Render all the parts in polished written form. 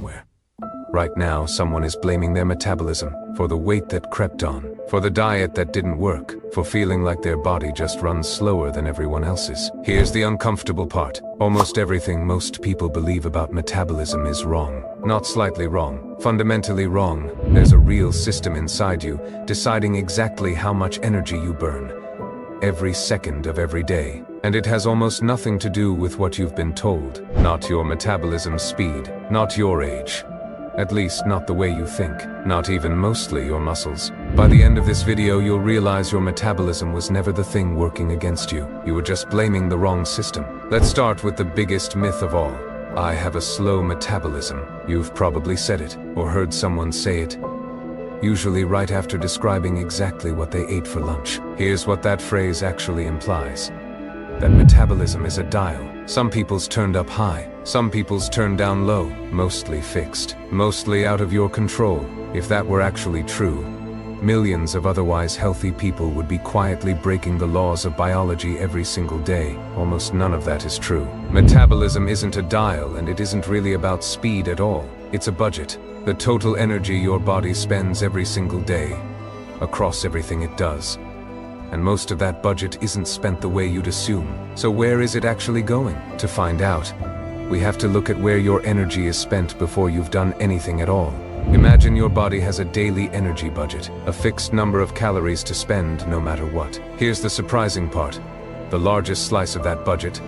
somewhere. Right now, someone is blaming their metabolism for the weight that crept on, for the diet that didn't work, for feeling like their body just runs slower than everyone else's. Here's the uncomfortable part. Almost everything most people believe about metabolism is wrong. Not slightly wrong, fundamentally wrong. There's a real system inside you, deciding exactly how much energy you burn, every second of every day. And it has almost nothing to do with what you've been told. Not your metabolism speed, not your age. At least not the way you think, not even mostly your muscles. By the end of this video, you'll realize your metabolism was never the thing working against you. You were just blaming the wrong system. Let's start with the biggest myth of all. I have a slow metabolism. You've probably said it, or heard someone say it, usually right after describing exactly what they ate for lunch. Here's what that phrase actually implies. That metabolism is a dial. Some people's turned up high, some people's turned down low, mostly fixed, mostly out of your control. If that were actually true, millions of otherwise healthy people would be quietly breaking the laws of biology every single day. Almost none of that is true. Metabolism isn't a dial, and it isn't really about speed at all. It's a budget. The total energy your body spends every single day, across everything it does. And most of that budget isn't spent the way you'd assume. So where is it actually going? To find out, we have to look at where your energy is spent before you've done anything at all. Imagine your body has a daily energy budget, a fixed number of calories to spend no matter what. Here's the surprising part. The largest slice of that budget,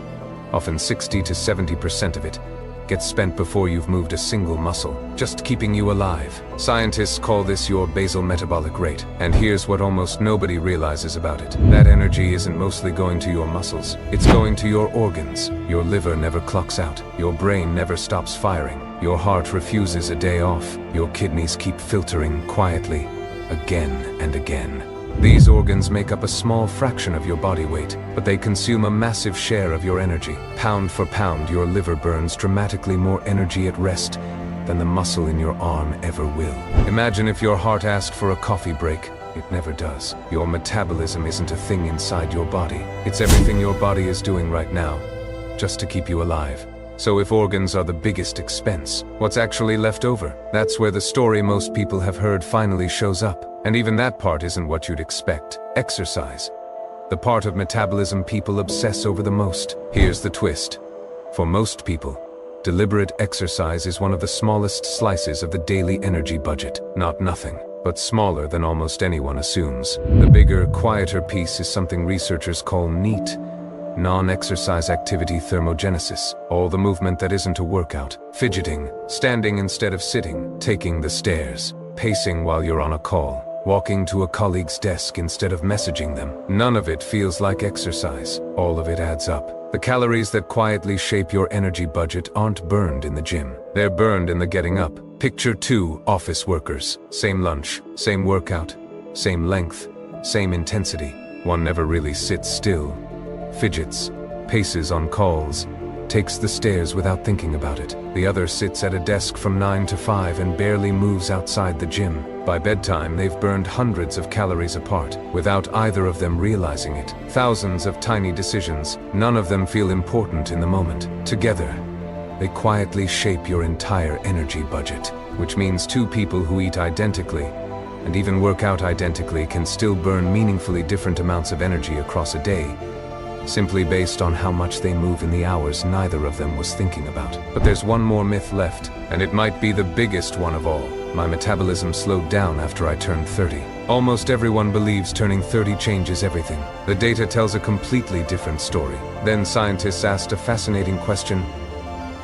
often 60 to 70% of it, gets spent before you've moved a single muscle, just keeping you alive. Scientists call this your basal metabolic rate. And here's what almost nobody realizes about it. That energy isn't mostly going to your muscles. It's going to your organs. Your liver never clocks out. Your brain never stops firing. Your heart refuses a day off. Your kidneys keep filtering quietly, again and again. These organs make up a small fraction of your body weight, but they consume a massive share of your energy. Pound for pound, your liver burns dramatically more energy at rest than the muscle in your arm ever will. Imagine if your heart asked for a coffee break. It never does. Your metabolism isn't a thing inside your body. It's everything your body is doing right now, just to keep you alive. So if organs are the biggest expense, what's actually left over? That's where the story most people have heard finally shows up. And even that part isn't what you'd expect. Exercise. The part of metabolism people obsess over the most. Here's the twist. For most people, deliberate exercise is one of the smallest slices of the daily energy budget. Not nothing, but smaller than almost anyone assumes. The bigger, quieter piece is something researchers call NEAT. Non-exercise activity thermogenesis. All the movement that isn't a workout. Fidgeting, standing instead of sitting, taking the stairs, pacing while you're on a call, walking to a colleague's desk instead of messaging them. None of it feels like exercise. All of it adds up. The calories that quietly shape your energy budget aren't burned in the gym. They're burned in the getting up. Picture two office workers. Same lunch, same workout, same length, same intensity. One never really sits still, fidgets, paces on calls, takes the stairs without thinking about it. The other sits at a desk from 9 to 5 and barely moves outside the gym. By bedtime, they've burned hundreds of calories apart, without either of them realizing it. Thousands of tiny decisions, none of them feel important in the moment. Together, they quietly shape your entire energy budget, which means two people who eat identically and even work out identically can still burn meaningfully different amounts of energy across a day, simply based on how much they move in the hours neither of them was thinking about. But there's one more myth left, and it might be the biggest one of all. My metabolism slowed down after I turned 30. Almost everyone believes turning 30 changes everything. The data tells a completely different story. Then scientists asked a fascinating question.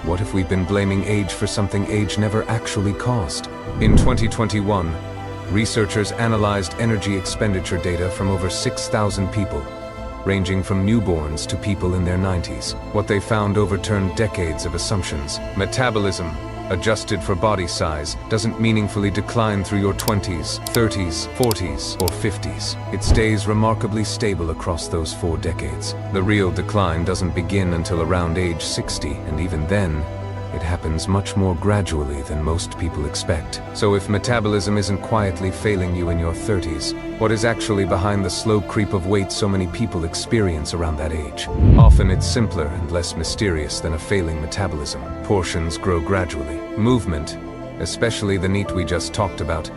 What if we've been blaming age for something age never actually caused? In 2021, researchers analyzed energy expenditure data from over 6,000 people, ranging from newborns to people in their 90s. What they found overturned decades of assumptions. Metabolism, adjusted for body size, doesn't meaningfully decline through your 20s, 30s, 40s, or 50s. It stays remarkably stable across those 4 decades. The real decline doesn't begin until around age 60, and even then, it happens much more gradually than most people expect. So if metabolism isn't quietly failing you in your 30s, what is actually behind the slow creep of weight so many people experience around that age? Often it's simpler and less mysterious than a failing metabolism. Portions grow gradually. Movement, especially the NEAT we just talked about,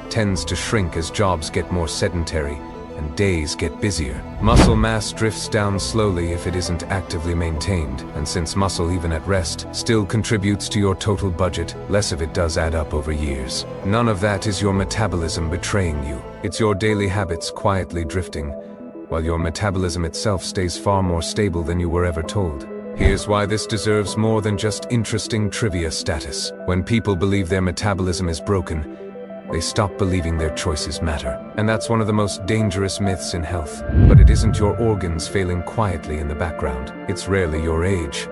tends to shrink as jobs get more sedentary and days get busier. Muscle mass drifts down slowly if it isn't actively maintained, and since muscle, even at rest, still contributes to your total budget, less of it does add up over years. None of that is your metabolism betraying you. It's your daily habits quietly drifting, while your metabolism itself stays far more stable than you were ever told. Here's why this deserves more than just interesting trivia status. When people believe their metabolism is broken, they stop believing their choices matter. And that's one of the most dangerous myths in health. But it isn't your organs failing quietly in the background. It's rarely your age.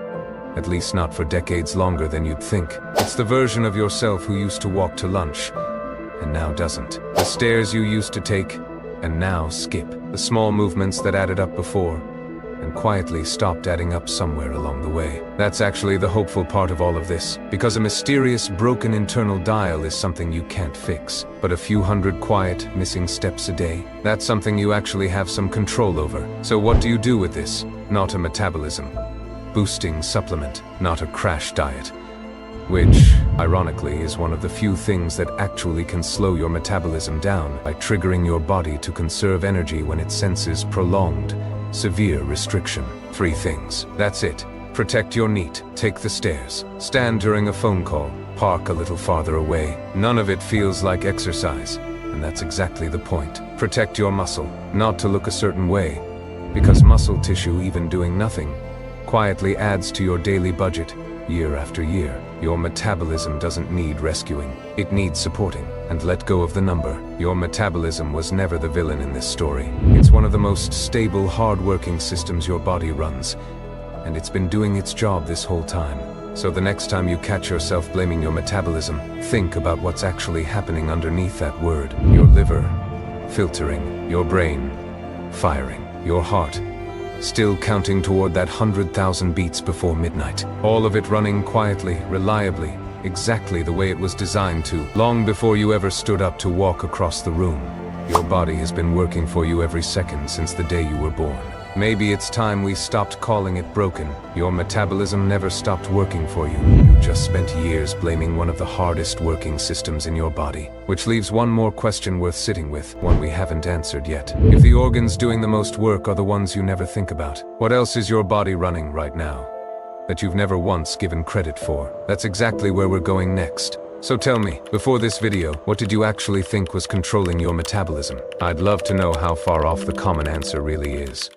At least not for decades longer than you'd think. It's the version of yourself who used to walk to lunch, and now doesn't. The stairs you used to take, and now skip. The small movements that added up before, and quietly stopped adding up somewhere along the way. That's actually the hopeful part of all of this, because a mysterious broken internal dial is something you can't fix. But a few hundred quiet, missing steps a day, that's something you actually have some control over. So what do you do with this? Not a metabolism boosting supplement, not a crash diet, which, ironically, is one of the few things that actually can slow your metabolism down by triggering your body to conserve energy when it senses prolonged, severe restriction. 3 things. That's it. Protect your NEAT. Take the stairs. Stand during a phone call. Park a little farther away. None of it feels like exercise, and that's exactly the point. Protect your muscle. Not to look a certain way, because muscle tissue, even doing nothing, quietly adds to your daily budget year after year. Your metabolism doesn't need rescuing. It needs supporting. And let go of the number. Your metabolism was never the villain in this story. It's one of the most stable, hard-working systems your body runs, and it's been doing its job this whole time. So the next time you catch yourself blaming your metabolism, think about what's actually happening underneath that word. Your liver filtering, your brain firing, your heart still counting toward that 100,000 beats before midnight. All of it running quietly, reliably, exactly the way it was designed to, long before you ever stood up to walk across the room. Your body has been working for you every second since the day you were born. Maybe it's time we stopped calling it broken. Your metabolism never stopped working for you. You just spent years blaming one of the hardest working systems in your body. Which leaves one more question worth sitting with, one we haven't answered yet. If the organs doing the most work are the ones you never think about, what else is your body running right now that you've never once given credit for? That's exactly where we're going next. So tell me, before this video, what did you actually think was controlling your metabolism? I'd love to know how far off the common answer really is.